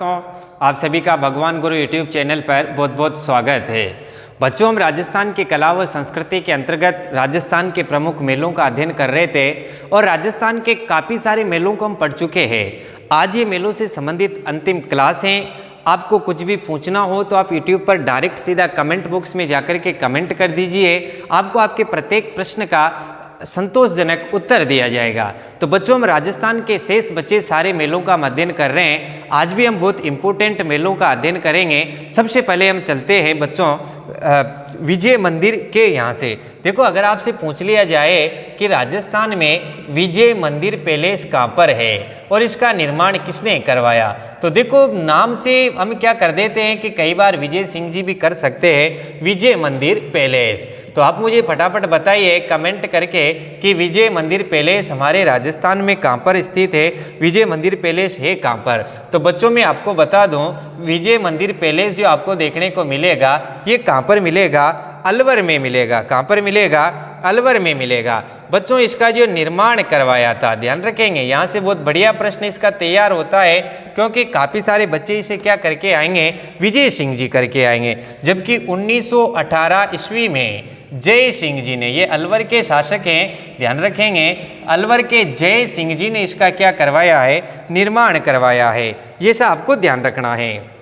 दोस्तों, आप सभी का भगवान गुरु यूट्यूब चैनल पर बहुत बहुत स्वागत है। बच्चों, हम राजस्थान की कला व संस्कृति के अंतर्गत राजस्थान के प्रमुख मेलों का अध्ययन कर रहे थे और राजस्थान के काफ़ी सारे मेलों को हम पढ़ चुके हैं। आज ये मेलों से संबंधित अंतिम क्लास हैं। आपको कुछ भी पूछना हो तो आप YouTube पर डायरेक्ट सीधा कमेंट बॉक्स में जाकर के कमेंट कर दीजिए। आपको आपके प्रत्येक प्रश्न का संतोषजनक उत्तर दिया जाएगा। तो बच्चों, हम राजस्थान के शेष बचे सारे मेलों का अध्ययन कर रहे हैं। आज भी हम बहुत इंपॉर्टेंट मेलों का अध्ययन करेंगे। सबसे पहले हम चलते हैं बच्चों विजय मंदिर के यहाँ से। देखो, अगर आपसे पूछ लिया जाए कि राजस्थान में विजय मंदिर पैलेस कहाँ पर है और इसका निर्माण किसने करवाया, तो देखो नाम से हम क्या कर देते हैं कि कई बार विजय सिंह जी भी कर सकते हैं विजय मंदिर पैलेस। तो आप मुझे फटाफट बताइए कमेंट करके कि विजय मंदिर पैलेस हमारे राजस्थान में कहाँ पर स्थित है, विजय मंदिर पैलेस है कहाँ पर। तो बच्चों, मैं आपको बता दूं, विजय मंदिर पैलेस जो आपको देखने को मिलेगा ये कहाँ पर मिलेगा, अलवर में मिलेगा। कहाँ पर मिलेगा, अलवर में मिलेगा। बच्चों, इसका जो निर्माण करवाया था, ध्यान रखेंगे, यहाँ से बहुत बढ़िया प्रश्न इसका तैयार होता है क्योंकि काफ़ी सारे बच्चे इसे क्या करके आएंगे, विजय सिंह जी करके आएंगे। जबकि 1918 ईस्वी में जय सिंह जी ने, ये अलवर के शासक हैं, ध्यान रखेंगे, अलवर के जय सिंह जी ने इसका क्या करवाया है, निर्माण करवाया है। ये सब आपको ध्यान रखना है।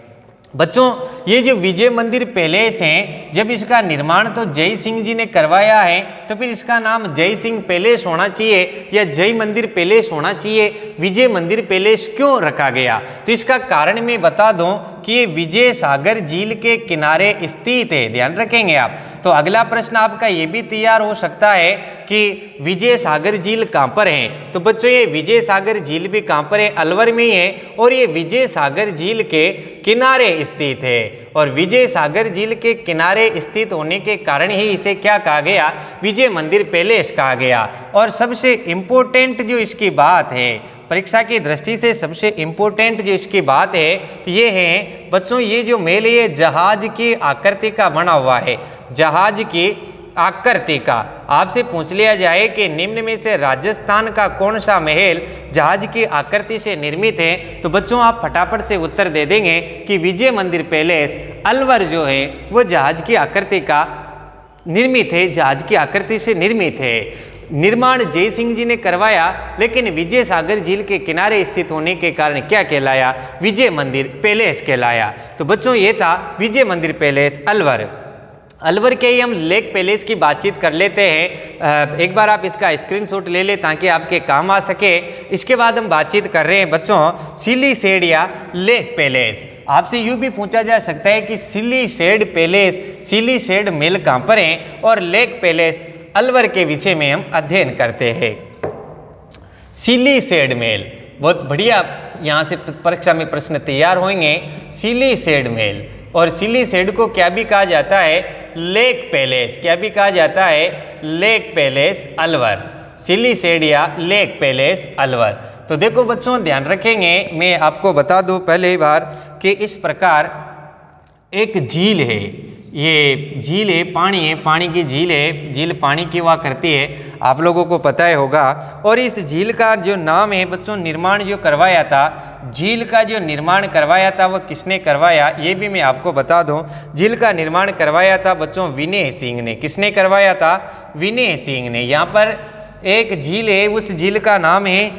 बच्चों, ये जो विजय मंदिर पैलेस हैं, जब इसका निर्माण तो जय सिंह जी ने करवाया है तो फिर इसका नाम जय सिंह पैलेस होना चाहिए या जय मंदिर पैलेस होना चाहिए। विजय मंदिर पैलेस क्यों रखा गया, तो इसका कारण मैं बता दूं कि ये विजय सागर झील के किनारे स्थित है। ध्यान रखेंगे आप। तो अगला प्रश्न आपका ये भी तैयार हो सकता है कि विजय सागर झील कहाँ पर है। तो बच्चों, ये विजय सागर झील भी कहाँ पर है, अलवर में ही है और ये विजय सागर झील के किनारे स्थित है। और विजय सागर झील के किनारे स्थित होने के कारण ही इसे क्या कहा गया, विजय मंदिर पैलेस कहा गया। और सबसे इम्पोर्टेंट जो इसकी बात है, परीक्षा की दृष्टि से सबसे इम्पोर्टेंट जो इसकी बात है ये है बच्चों, ये जो महल है जहाज की आकृति का बना हुआ है, जहाज की आकृति का। आपसे पूछ लिया जाए कि निम्न में से राजस्थान का कौन सा महल जहाज की आकृति से निर्मित है, तो बच्चों आप फटाफट से उत्तर दे देंगे कि विजय मंदिर पैलेस अलवर जो है वो जहाज की आकृति का निर्मित है, जहाज की आकृति से निर्मित है। निर्माण जय सिंह जी ने करवाया, लेकिन विजय सागर झील के किनारे स्थित होने के कारण क्या कहलाया, विजय मंदिर पैलेस कहलाया। तो बच्चों, ये था विजय मंदिर पैलेस अलवर। अलवर के ही हम लेक पैलेस की बातचीत कर लेते हैं। एक बार आप इसका स्क्रीनशॉट ले लें ताकि आपके काम आ सके। इसके बाद हम बातचीत कर रहे हैं बच्चों सिली शेड या लेक पैलेस। आपसे यूँ भी पूछा जा सकता है कि सिली शेड पैलेस, सिली शेड महल कहाँ पर है और लेक पैलेस अलवर के विषय में हम अध्ययन करते हैं। सिली शेड महल, बहुत बढ़िया, यहाँ से परीक्षा में प्रश्न तैयार होंगे। सिली शेड महल, और सिली शेड को क्या भी कहा जाता है, लेक पैलेस। क्या भी कहा जाता है, लेक पैलेस अलवर। सिली शेड या लेक पैलेस अलवर। तो देखो बच्चों, ध्यान रखेंगे, मैं आपको बता दूं पहले बार कि इस प्रकार एक झील है, ये झील है, पानी की झील है, झील पानी की हुआ करती है, आप लोगों को पता ही होगा। और इस झील का जो नाम है बच्चों, निर्माण जो करवाया था, झील का जो निर्माण करवाया था वह किसने करवाया, ये भी मैं आपको बता दूं। झील का निर्माण करवाया था बच्चों विनय सिंह ने। किसने करवाया था, विनय सिंह ने। यहाँ पर एक झील है, उस झील का नाम है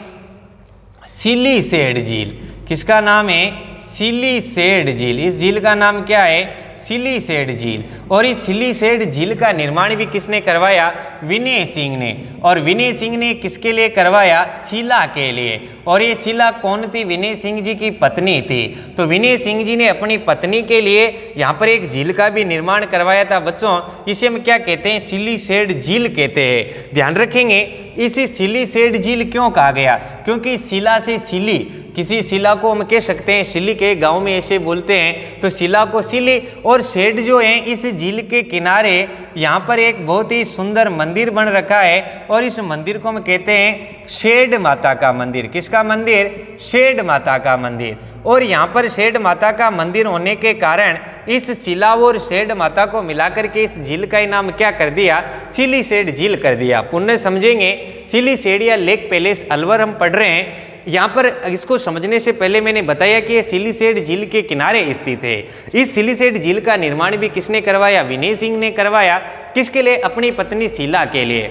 सिली शेड झील। किसका नाम है, सिली शेड झील। इस झील का नाम क्या है, सिली शेड झील। और इस सिली शेड झील का निर्माण भी किसने करवाया, विनय सिंह ने। और विनय सिंह ने किसके लिए करवाया, शिला के लिए। और ये शिला कौन थी, विनय सिंह जी की पत्नी थी। तो विनय सिंह जी ने अपनी पत्नी के लिए यहाँ पर एक झील का भी निर्माण करवाया था बच्चों। इसे हम क्या कहते हैं, सिली शेड झील कहते हैं। ध्यान रखेंगे, इसी सिली शेड झील क्यों कहा गया, क्योंकि शिला से सिली, किसी शिला को हम कह सकते हैं, सिली के गांव में ऐसे बोलते हैं, तो शिला को सिली। और शेड जो है, इस झील के किनारे यहाँ पर एक बहुत ही सुंदर मंदिर बन रखा है और इस मंदिर को हम कहते हैं शेड माता का मंदिर। किसका मंदिर? शेड माता का मंदिर। और यहाँ पर शेड माता का मंदिर होने के कारण इस शिला और शेड माता को मिलाकर के इस झील का ही नाम क्या कर दिया? सिलीसेड झील कर दिया। पुण्य समझेंगे, सिलीसेड या लेक पैलेस अलवर हम पढ़ रहे हैं। यहाँ पर इसको समझने से पहले मैंने बताया कि ये सिलीसेड झील के किनारे स्थित है। इस सिलीसेड झील का निर्माण भी किसने करवाया? विनय सिंह ने करवाया। किसके लिए? अपनी पत्नी शीला के लिए।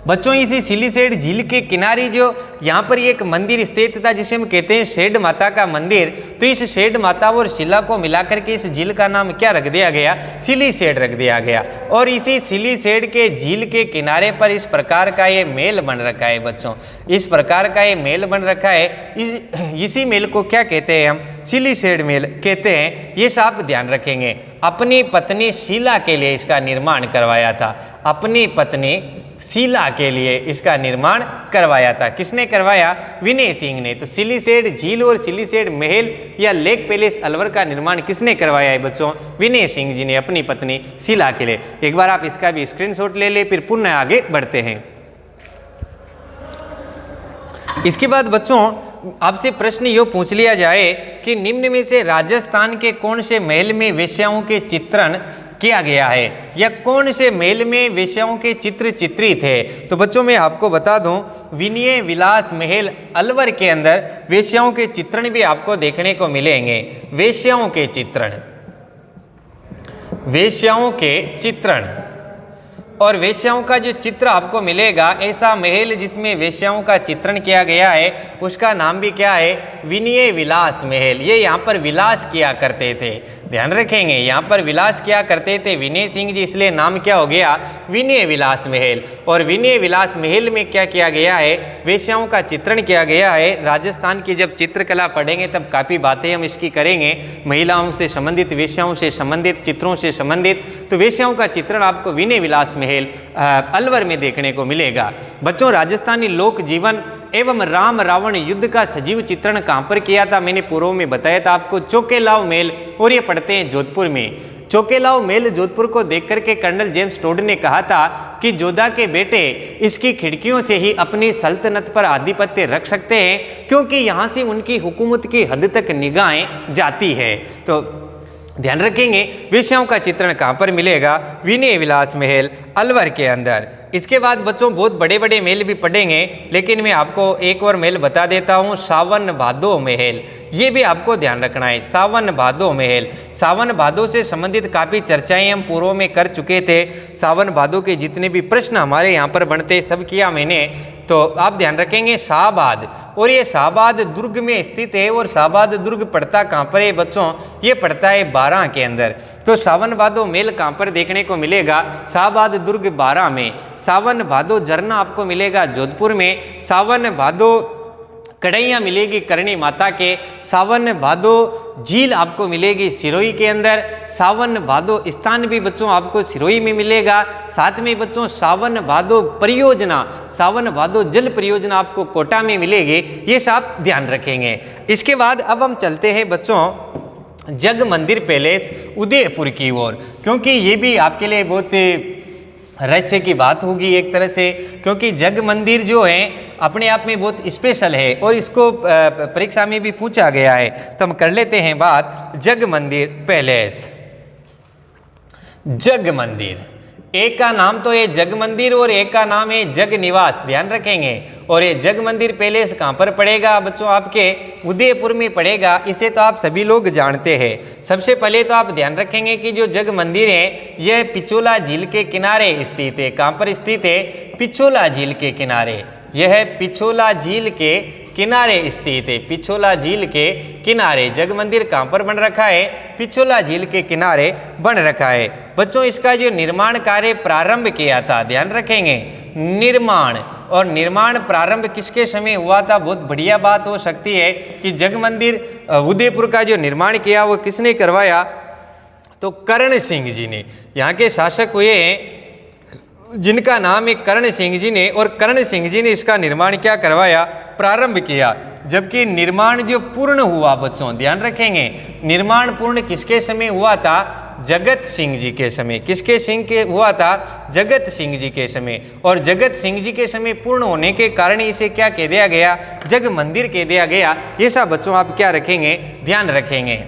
बच्चों इसी सिलीसेड झील के किनारे जो यहाँ पर एक मंदिर स्थित था जिसे हम कहते हैं शेड माता का मंदिर, तो इस शेड माता और शिला को मिलाकर के इस झील का नाम क्या रख दिया गया? सिलीसेड रख दिया गया। और इसी सिलीसेड के झील के किनारे पर इस प्रकार का ये महल बन रखा है बच्चों, इस प्रकार का ये महल बन रखा है। इसी महल को क्या कहते हैं? हम सिलीसेड महल कहते हैं। ये आप ध्यान रखेंगे। अपनी पत्नी शीला के लिए इसका निर्माण करवाया था, अपनी पत्नी शीला के लिए इसका निर्माण करवाया था। किसने करवाया? विनय सिंह ने। तो सिलीसेड झील और सिलीसेड महल या लेक पैलेस अलवर का निर्माण किसने करवाया है बच्चों? विनय सिंह जी ने अपनी पत्नी शीला के लिए। एक बार आप इसका भी स्क्रीनशॉट ले ले, फिर पुनः आगे बढ़ते हैं। इसके बाद बच्चों आपसे प्रश्न यो पूछ लिया जाए कि निम्न में से राजस्थान के कौन से महल में वेश्याओं के चित्रण किया गया है, या कौन से महल में वेश्याओं के चित्र चित्रित है? तो बच्चों मैं आपको बता दूं, विनय विलास महल अलवर के अंदर वेश्याओं के चित्रण भी आपको देखने को मिलेंगे। वेश्याओं के चित्रण, वेश्याओं के चित्रण, और वेश्याओं का जो चित्र आपको मिलेगा, ऐसा महल जिसमें वेश्याओं का चित्रण किया गया है उसका नाम भी क्या है? विनय विलास महल। ये यहाँ पर विलास किया करते थे, ध्यान रखेंगे, यहाँ पर विलास किया करते थे विनय सिंह जी, इसलिए नाम क्या हो गया? विनय विलास महल। और विनय विलास महल में क्या किया गया है? वेश्याओं का चित्रण किया गया है। राजस्थान की जब चित्रकला पढ़ेंगे तब काफ़ी बातें हम इसकी करेंगे, महिलाओं से संबंधित, वेश्याओं से संबंधित, चित्रों से संबंधित। तो वेश्याओं का चित्रण आपको विनय विलास महल अलवर में देखने को मिलेगा। बच्चों राजस्थानी लोक जीवन एवं राम रावण युद्ध का सजीव चित्रण कहां पर किया था? मैंने पूर्व में बताया था आपको, चौकेलाव महल, और ये पढ़ते हैं जोधपुर में। चौकेलाव महल जोधपुर को देख करके कर्नल जेम्स टोड ने कहा था कि जोधा के बेटे इसकी खिड़कियों से ही अपनी सल्तनत पर आधिपत्य रख सकते हैं, क्योंकि यहाँ से उनकी हुकूमत की हद तक निगाहें जाती है। तो ध्यान रखेंगे, वेश्याओं का चित्रण कहाँ पर मिलेगा? विनय विलास महल अलवर के अंदर। इसके बाद बच्चों बहुत बड़े बड़े महल भी पढ़ेंगे, लेकिन मैं आपको एक और महल बता देता हूँ, सावन भादो महल। ये भी आपको ध्यान रखना है, सावन भादो महल। सावन भादो से संबंधित काफ़ी चर्चाएं हम पूर्व में कर चुके थे। सावन भादो के जितने भी प्रश्न हमारे यहाँ पर बनते सब किया मैंने। तो आप ध्यान रखेंगे शाहबाद, और ये शाहबाद दुर्ग में स्थित है। और शाहबाद दुर्ग पड़ता कहाँ पर है बच्चों? ये पड़ता है बारां के अंदर। तो सावन भादो मेल कहाँ पर देखने को मिलेगा? शाहबाद दुर्ग बारां में। सावन भादो झरना आपको मिलेगा जोधपुर में। सावन भादो कढ़ैया मिलेगी करणी माता के। सावन भादो झील आपको मिलेगी सिरोही के अंदर। सावन भादो स्थान भी बच्चों आपको सिरोही में मिलेगा। साथ में बच्चों सावन भादो परियोजना, सावन भादो जल परियोजना आपको कोटा में मिलेगी। ये सब ध्यान रखेंगे। इसके बाद अब हम चलते हैं बच्चों जग मंदिर पैलेस उदयपुर की ओर, क्योंकि ये भी आपके लिए बहुत रहस्य की बात होगी एक तरह से, क्योंकि जग मंदिर जो है अपने आप में बहुत स्पेशल है और इसको परीक्षा में भी पूछा गया है। तो हम कर लेते हैं बात जग मंदिर पैलेस। जग मंदिर, एक का नाम तो है जग मंदिर और एक का नाम है जग निवास, ध्यान रखेंगे। और ये जग मंदिर पैलेस कहाँ पर पड़ेगा बच्चों? आपके उदयपुर में पड़ेगा। इसे तो आप सभी लोग जानते हैं। सबसे पहले तो आप ध्यान रखेंगे कि जो जग मंदिर है यह पिछोला झील के किनारे स्थित है। कहाँ पर स्थित है? पिछोला झील के किनारे। यह पिछोला झील के किनारे स्थित है। पिछोला झील के किनारे जग मंदिर कहाँ पर बन रखा है? पिछोला झील के किनारे बन रखा है। बच्चों इसका जो निर्माण कार्य प्रारंभ किया था, ध्यान रखेंगे, निर्माण, और निर्माण प्रारंभ किसके समय हुआ था? बहुत बढ़िया बात हो सकती है कि जग मंदिर उदयपुर का जो निर्माण किया वो किसने करवाया? तो कर्ण सिंह जी ने। यहाँ के शासक हुए हैं जिनका नाम है कर्ण सिंह जी ने, और कर्ण सिंह जी ने इसका निर्माण क्या करवाया? प्रारंभ किया। जबकि निर्माण जो पूर्ण हुआ बच्चों ध्यान रखेंगे, निर्माण पूर्ण किसके समय हुआ था? जगत सिंह जी के समय। किसके सिंह के हुआ था? जगत सिंह जी के समय। और जगत सिंह जी के समय पूर्ण होने के कारण इसे क्या कह दिया गया? जग मंदिर कह दिया गया। ये सब बच्चों आप क्या रखेंगे? ध्यान रखेंगे।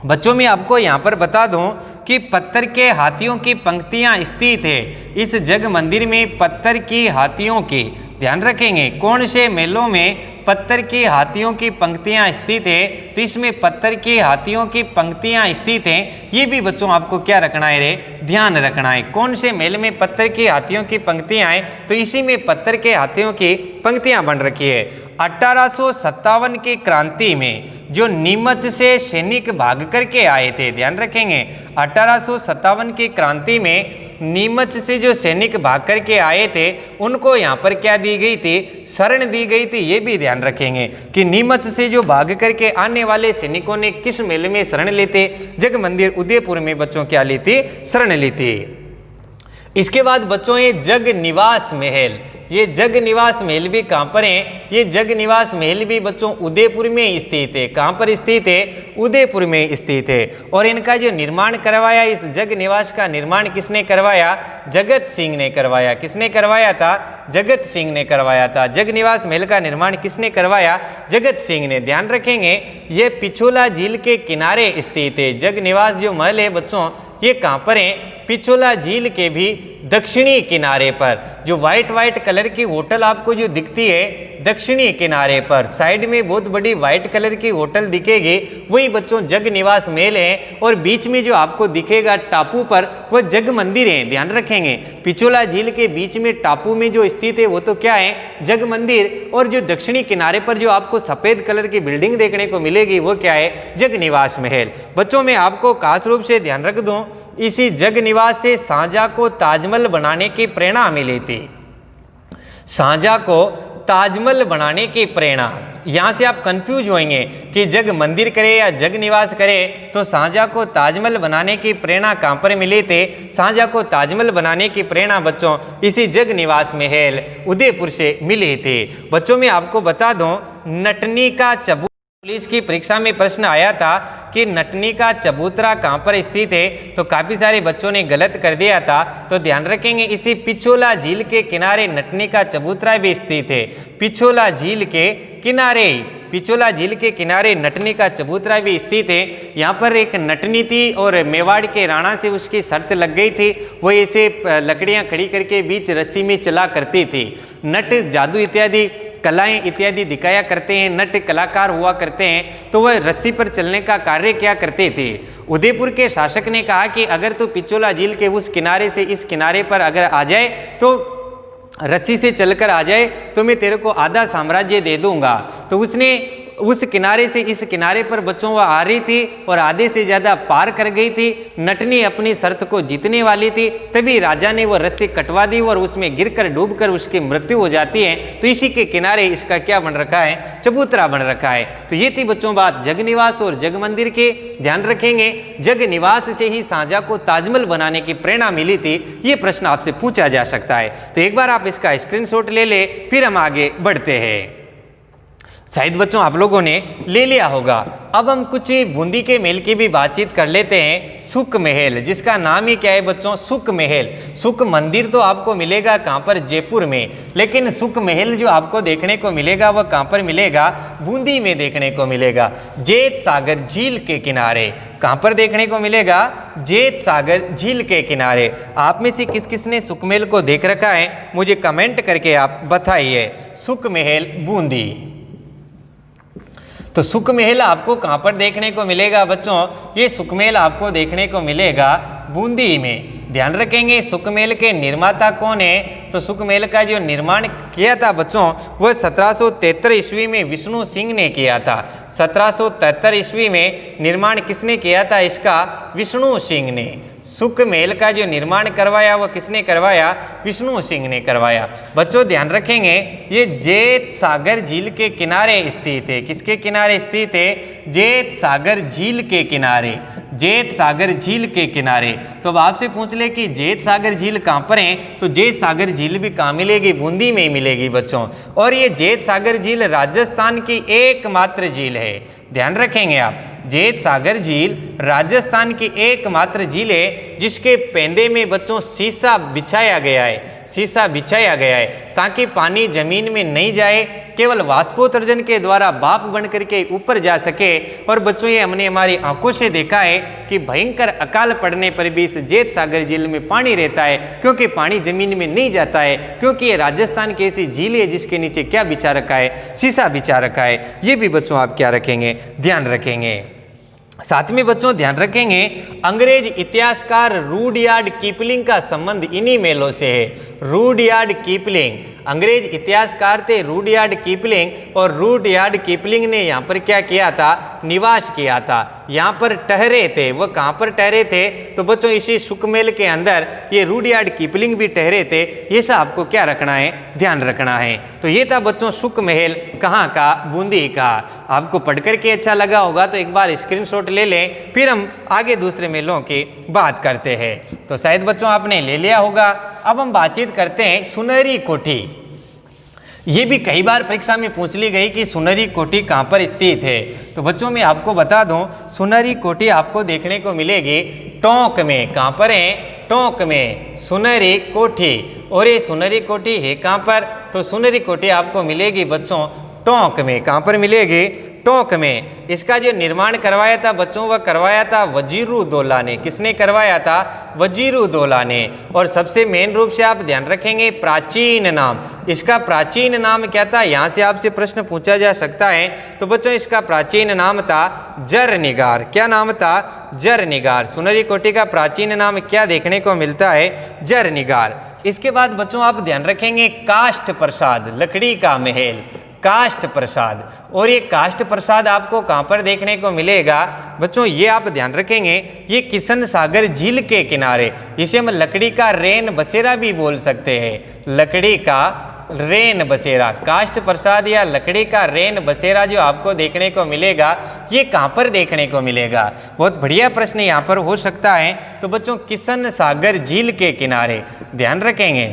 बच्चों में आपको यहाँ पर बता दूं कि पत्थर के हाथियों की पंक्तियाँ स्थित है इस जग मंदिर में। पत्थर की हाथियों की, ध्यान रखेंगे, कौन से महलों में पत्थर की हाथियों की पंक्तियाँ स्थित है? तो इसमें पत्थर की हाथियों की पंक्तियाँ स्थित हैं। ये भी बच्चों आपको क्या रखना है रे? ध्यान रखना है। कौन से महल में पत्थर की हाथियों की पंक्तियाँ हैं? तो इसी में पत्थर के हाथियों की पंक्तियाँ बन रखी है। 1857 की क्रांति में जो नीमच से सैनिक भाग करके आए थे, ध्यान रखेंगे, 1857 की क्रांति में नीमच से जो सैनिक भाग करके आए थे उनको यहाँ पर क्या दी गई थी? शरण दी गई थी। ये भी ध्यान रखेंगे कि नीमच से जो भाग करके आने वाले सैनिकों ने किस महल में शरण ली थी? जग मंदिर उदयपुर में बच्चों क्या ली थी? शरण ली थी। इसके बाद बच्चों ये जग निवास महल, ये जग निवास महल भी कहाँ पर है? ये जग निवास महल भी बच्चों उदयपुर में स्थित है। कहाँ पर स्थित है? उदयपुर में स्थित है। और इनका जो निर्माण करवाया, इस जग निवास का निर्माण किसने करवाया? जगत सिंह ने करवाया। किसने करवाया था? जगत सिंह ने करवाया था। जग निवास महल का निर्माण किसने करवाया? जगत सिंह ने। ध्यान रखेंगे ये पिछोला झील के किनारे स्थित है। जग निवास जो महल है बच्चों ये कहाँ पर है? पिछोला झील के भी दक्षिणी किनारे पर। जो वाइट कलर की होटल आपको जो दिखती है दक्षिणी किनारे पर, साइड में बहुत बड़ी वाइट कलर की होटल दिखेगी, वही बच्चों जग निवास महल है। और बीच में जो आपको दिखेगा टापू पर वह जग मंदिर है। ध्यान रखेंगे पिछोला झील के बीच में टापू में जो स्थित है वो तो क्या है? जग मंदिर। और जो दक्षिणी किनारे पर जो आपको सफेद कलर की बिल्डिंग देखने को मिलेगी वो क्या है? जग निवास महल। बच्चों में आपको खास रूप से ध्यान रख दूं, इसी जग निवास से शाहजहां को ताजमहल बनाने की प्रेरणा मिली थी। शाहजहां को ताजमहल बनाने की प्रेरणा, यहाँ से आप कंफ्यूज होंगे कि जग मंदिर करे या जग निवास करे। तो शाहजहां को ताजमहल बनाने की प्रेरणा कहाँ पर मिली थी? शाहजहां को ताजमहल बनाने की प्रेरणा बच्चों इसी जग निवास महल उदयपुर से मिली थी। बच्चों में आपको बता दूं नटनी का चबूतरा, पुलिस की परीक्षा में प्रश्न आया था कि नटनी का चबूतरा कहाँ पर स्थित है? तो काफी सारे बच्चों ने गलत कर दिया था। तो ध्यान रखेंगे इसी पिछोला झील के किनारे नटनी का चबूतरा भी स्थित है। पिछोला झील के किनारे, पिछोला झील के किनारे नटनी का चबूतरा भी स्थित है। यहाँ पर एक नटनी थी और मेवाड़ के राणा से उसकी शर्त लग गई थी, वो ऐसे लकड़ियाँ खड़ी करके बीच रस्सी में चला करती थी। नट जादू इत्यादि कलाएं इत्यादि दिखाया करते हैं, नट कलाकार हुआ करते हैं। तो वह रस्सी पर चलने का कार्य क्या करते थे? उदयपुर के शासक ने कहा कि अगर तू पिछोला झील के उस किनारे से इस किनारे पर अगर आ जाए, तो रस्सी से चलकर आ जाए, तो मैं तेरे को आधा साम्राज्य दे दूंगा। तो उसने उस किनारे से इस किनारे पर बच्चों वह आ रही थी और आधे से ज़्यादा पार कर गई थी। नटनी अपनी शर्त को जीतने वाली थी, तभी राजा ने वो रस्सी कटवा दी और उसमें गिरकर डूबकर उसकी मृत्यु हो जाती है। तो इसी के किनारे इसका क्या बन रखा है? चबूतरा बन रखा है। तो ये थी बच्चों बात जग निवास और जग मंदिर के। ध्यान रखेंगे जग निवास से ही शाहजहां को ताजमहल बनाने की प्रेरणा मिली थी। ये प्रश्न आपसे पूछा जा सकता है। तो एक बार आप इसका स्क्रीनशॉट ले ले, फिर हम आगे बढ़ते हैं। शायद बच्चों आप लोगों ने ले लिया होगा। अब हम कुछ बूंदी के महल की भी बातचीत कर लेते हैं। सुख महल, जिसका नाम ही क्या है बच्चों? सुख महल। सुख मंदिर तो आपको मिलेगा कहाँ पर? जयपुर में। लेकिन सुख महल जो आपको देखने को मिलेगा वह कहाँ पर मिलेगा? बूंदी में देखने को मिलेगा, जेत सागर झील के किनारे। कहाँ पर देखने को मिलेगा? जेत सागर झील के किनारे। आप में से किस किस ने सुख महल को देख रखा है? मुझे कमेंट करके आप बताइए। सुख महल बूंदी। तो सुख महल आपको कहाँ पर देखने को मिलेगा बच्चों? ये सुख महल आपको देखने को मिलेगा बूंदी में। ध्यान रखेंगे सुख महल के निर्माता कौन है? तो सुख महल का जो निर्माण किया था बच्चों वह 1773 ईस्वी में विष्णु सिंह ने किया था। 1773 ईस्वी में निर्माण किसने किया था इसका? विष्णु सिंह ने। सुख महल का जो निर्माण करवाया वह किसने करवाया? विष्णु सिंह ने करवाया। बच्चों ध्यान रखेंगे ये जेत सागर झील के किनारे स्थित है। किसके किनारे स्थित है? जेत सागर झील के किनारे। जेत सागर झील के किनारे। तो अब आपसे पूछ ले कि जेत सागर झील कहाँ पर है? तो जेत सागर झील भी कहाँ मिलेगी? बूंदी में मिलेगी बच्चों। और ये जेत सागर झील राजस्थान की एकमात्र झील है। ध्यान रखेंगे आप। जेत सागर झील राजस्थान की एकमात्र झील है जिसके पेंदे में बच्चों शीशा बिछाया गया है, शीशा बिछाया गया है ताकि पानी जमीन में नहीं जाए, केवल वाष्पोत्सर्जन के द्वारा भाप बन करके ऊपर जा सके। और बच्चों ये हमने हमारी आंखों से देखा है कि भयंकर अकाल पड़ने पर भी इस जेत सागर झील में पानी रहता है, क्योंकि पानी जमीन में नहीं जाता है, क्योंकि ये राजस्थान की ऐसी झील है जिसके नीचे क्या बिछा रखा है, शीशा बिछा रखा है। ये भी बच्चों आप क्या रखेंगे, ध्यान रखेंगे। साथ में बच्चों ध्यान रखेंगे अंग्रेज इतिहासकार रुडयार्ड किपलिंग का संबंध इन्हीं मेलों से है। रुडयार्ड किपलिंग अंग्रेज इतिहासकार थे रुडयार्ड किपलिंग, और रुडयार्ड किपलिंग ने यहाँ पर क्या किया था, निवास किया था, यहाँ पर ठहरे थे। वो कहाँ पर ठहरे थे, तो बच्चों इसी सुकमेल के अंदर ये रुडयार्ड किपलिंग भी ठहरे थे। ये सब आपको क्या रखना है, ध्यान रखना है। तो ये था बच्चों सुकमहल कहाँ का, बूंदी का। आपको पढ़कर के अच्छा लगा होगा तो एक बार स्क्रीनशॉट ले लें, फिर हम आगे दूसरे मेलों की बात करते हैं। तो शायद बच्चों आपने ले लिया होगा। अब हम बातचीत करते हैं सुनहरी कोठी। ये भी कई बार परीक्षा में पूछ ली गई कि सुनहरी कोठी कहाँ पर स्थित है। तो बच्चों मैं आपको बता दूं, सुनहरी कोठी आपको देखने को मिलेगी टोंक में। कहाँ पर है, टोंक में सुनहरी कोठी। और ये सुनहरी कोठी है कहाँ पर, तो सुनहरी कोठी आपको मिलेगी बच्चों टोंक में। कहाँ पर मिलेगी, टोंक में। इसका जो निर्माण करवाया था बच्चों, वह करवाया था वजीरुद्दौला ने। किसने करवाया था, वजीरुद्दौला ने। और सबसे मेन रूप से आप ध्यान रखेंगे प्राचीन नाम, इसका प्राचीन नाम क्या था, यहाँ से आपसे प्रश्न पूछा जा सकता है। तो बच्चों इसका प्राचीन नाम था जरनिगार। क्या नाम था, जरनिगार। सुनहरी कोठी का प्राचीन नाम क्या देखने को मिलता है, जरनिगार। इसके बाद बच्चों आप ध्यान रखेंगे काष्ठ प्रसाद, लकड़ी का महल, काष्ठ प्रसाद। और ये काष्ठ प्रसाद आपको कहाँ पर देखने को मिलेगा बच्चों, ये आप ध्यान रखेंगे, ये किशन सागर झील के किनारे। इसे हम लकड़ी का रेन बसेरा भी बोल सकते हैं, लकड़ी का रेन बसेरा। काष्ठ प्रसाद या लकड़ी का रेन बसेरा जो आपको देखने को मिलेगा, ये कहाँ पर देखने को मिलेगा। बहुत बढ़िया प्रश्न यहाँ पर हो सकता है। तो बच्चों किशन सागर झील के किनारे, ध्यान रखेंगे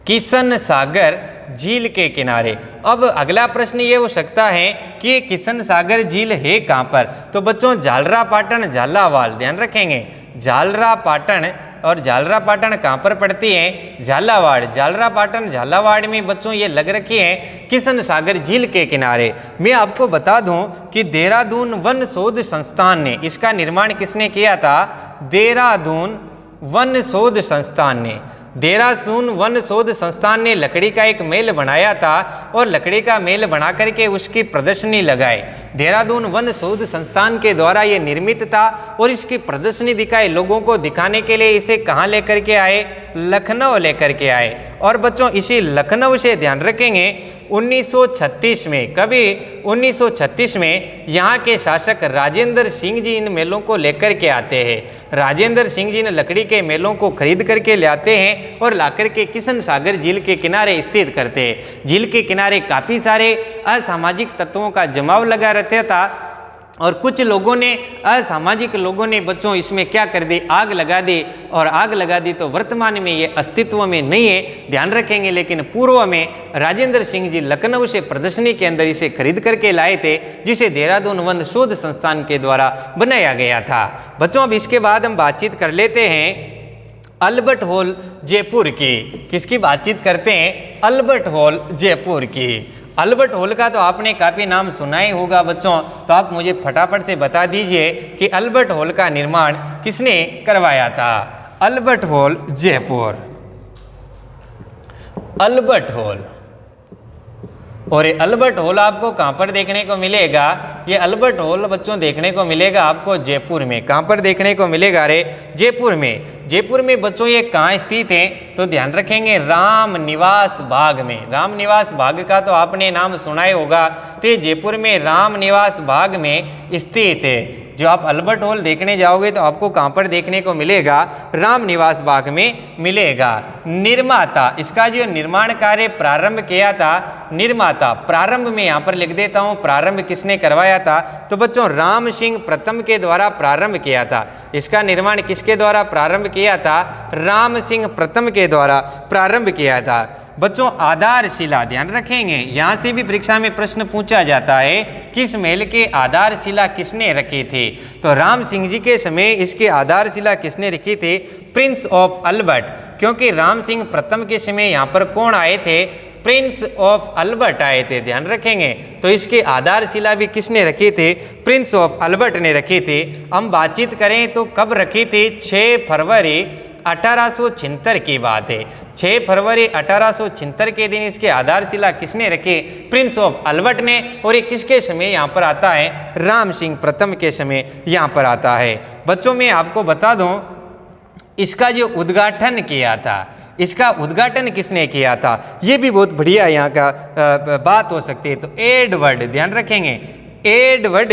किशन सागर झील के किनारे। अब अगला प्रश्न ये हो सकता है कि किशन सागर झील है कहाँ पर, तो बच्चों झालरापाटन झालावाड़। ध्यान रखेंगे झालरापाटन, और झालरापाटन कहाँ पर पड़ती है, झालावाड़। झालरापाटन झालावाड़ में बच्चों ये लग रखी है किशन सागर झील के किनारे। मैं आपको बता दूं कि देहरादून वन शोध संस्थान ने, इसका निर्माण किसने किया था, देहरादून वन शोध संस्थान ने। देहरादून वन शोध संस्थान ने लकड़ी का एक मेल बनाया था, और लकड़ी का मेल बना करके उसकी प्रदर्शनी लगाई। देहरादून वन शोध संस्थान के द्वारा ये निर्मित था, और इसकी प्रदर्शनी दिखाई, लोगों को दिखाने के लिए इसे कहाँ लेकर के आए, लखनऊ लेकर के आए। और बच्चों इसी लखनऊ से ध्यान रखेंगे 1936 में, कभी 1936 में यहाँ के शासक राजेंद्र सिंह जी इन मेलों को लेकर के आते हैं। राजेंद्र सिंह जी ने लकड़ी के मेलों को खरीद करके लाते हैं और लाकर के किशन सागर झील के किनारे स्थित करते हैं। झील के किनारे काफ़ी सारे असामाजिक तत्वों का जमाव लगा रहता था, और कुछ लोगों ने, असामाजिक लोगों ने बच्चों इसमें क्या कर दी, आग लगा दी। और आग लगा दी तो वर्तमान में ये अस्तित्व में नहीं है, ध्यान रखेंगे। लेकिन पूर्व में राजेंद्र सिंह जी लखनऊ से प्रदर्शनी के अंदर इसे खरीद करके लाए थे, जिसे देहरादून वन शोध संस्थान के द्वारा बनाया गया था। बच्चों अब इसके बाद हम बातचीत कर लेते हैं अल्बर्ट हॉल जयपुर की। किसकी बातचीत करते हैं, अल्बर्ट हॉल जयपुर की। अल्बर्ट हॉल का तो आपने काफ़ी नाम सुना ही होगा बच्चों, तो आप मुझे फटाफट से बता दीजिए कि अल्बर्ट हॉल का निर्माण किसने करवाया था। Albert hall Jaipur, Albert hall. और ये अल्बर्ट हॉल आपको कहाँ पर देखने को मिलेगा, ये अल्बर्ट हॉल बच्चों देखने को मिलेगा आपको जयपुर में। कहाँ पर देखने को मिलेगा रे, जयपुर में। जयपुर में बच्चों ये कहाँ स्थित है, तो ध्यान रखेंगे राम निवास बाग में। राम निवास बाग का तो आपने नाम सुना ही होगा, तो ये जयपुर में राम निवास बाग में स्थित है। जो आप अल्बर्ट हॉल देखने जाओगे तो आपको कहाँ पर देखने को मिलेगा, राम निवास बाग में मिलेगा। निर्माता, इसका जो निर्माण कार्य प्रारंभ किया था, निर्माता प्रारंभ में यहाँ पर लिख देता हूँ, प्रारंभ किसने करवाया था, तो बच्चों राम सिंह प्रथम के द्वारा प्रारंभ किया था। इसका निर्माण किसके द्वारा प्रारंभ किया था, राम सिंह प्रथम के द्वारा प्रारंभ किया था। बच्चों आधारशिला ध्यान रखेंगे, यहाँ से भी परीक्षा में प्रश्न पूछा जाता है किस महल के आधारशिला किसने रखी थी। तो राम सिंह जी के समय इसके आधारशिला किसने रखी थी? प्रिंस ऑफ अल्बर्ट, क्योंकि राम सिंह प्रथम के समय यहाँ पर कौन आए थे? प्रिंस ऑफ अल्बर्ट आए थे, ध्यान रखेंगे। तो इसकी आधारशिला भी किसने रखी थी? प्रिंस ऑफ अल्बर्ट ने रखी थी। हम बातचीत करें तो कब रखी थी? 6 फरवरी 1876 की बात है। 6 फरवरी 1876 के दिन इसकी आधारशिला किसने रखी? प्रिंस ऑफ अल्बर्ट ने। और ये किसके समय यहाँ पर आता है? राम सिंह प्रथम के समय यहाँ पर आता है। बच्चों मैं आपको बता दूं, इसका जो उद्घाटन किया था, इसका उद्घाटन किसने किया था? ये भी बहुत बढ़िया यहाँ का बात हो सकती है। तो एडवर्ड, ध्यान रखेंगे, एडवर्ड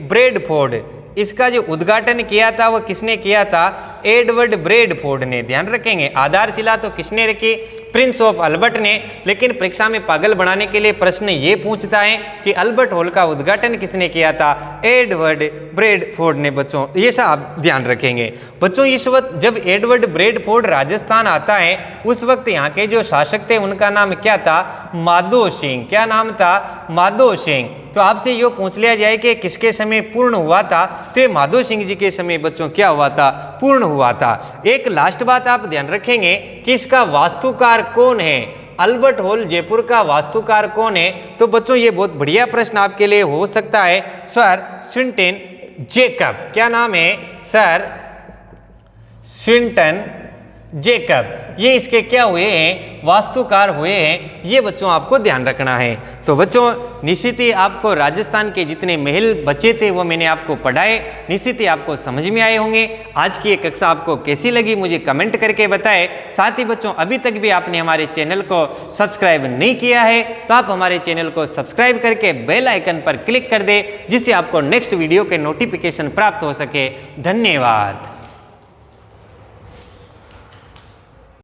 ब्रेडफोर्ड, इसका जो उद्घाटन किया था वो किसने किया था? एडवर्ड ब्रेडफोर्ड ने, ध्यान रखेंगे। आधारशिला तो किसने रखी? प्रिंस ऑफ अल्बर्ट ने। लेकिन परीक्षा में पागल बनाने के लिए प्रश्न ये पूछता है कि अल्बर्ट हॉल का उद्घाटन किसने किया था? एडवर्ड ब्रेडफोर्ड ने। बच्चों ये सब आप ध्यान रखेंगे। बच्चों इस वक्त जब एडवर्ड ब्रेडफोर्ड राजस्थान आता है, उस वक्त यहाँ के जो शासक थे उनका नाम क्या था? माधो सिंह। क्या नाम था? माधो सिंह। तो आपसे ये पूछ लिया जाए कि किसके समय पूर्ण हुआ था, तो ये माधो सिंह जी के समय बच्चों क्या हुआ था? पूर्ण हुआ था। एक लास्ट बात आप ध्यान रखेंगे कि इसका वास्तुकार कौन है? अल्बर्ट हॉल जयपुर का वास्तुकार कौन है? तो बच्चों ये बहुत बढ़िया प्रश्न आपके लिए हो सकता है। Sir Swinton Jacob. क्या नाम है? Sir Swinton Jacob. ये इसके क्या हुए हैं? वास्तुकार हुए हैं। ये बच्चों आपको ध्यान रखना है। तो बच्चों निश्चित ही आपको राजस्थान के जितने महल बचे थे वो मैंने आपको पढ़ाए, निश्चित ही आपको समझ में आए होंगे। आज की ये कक्षा आपको कैसी लगी मुझे कमेंट करके बताएं। साथ ही बच्चों अभी तक भी आपने हमारे चैनल को सब्सक्राइब नहीं किया है तो आप हमारे चैनल को सब्सक्राइब करके बेल आइकन पर क्लिक कर दें, जिससे आपको नेक्स्ट वीडियो के नोटिफिकेशन प्राप्त हो सके। धन्यवाद।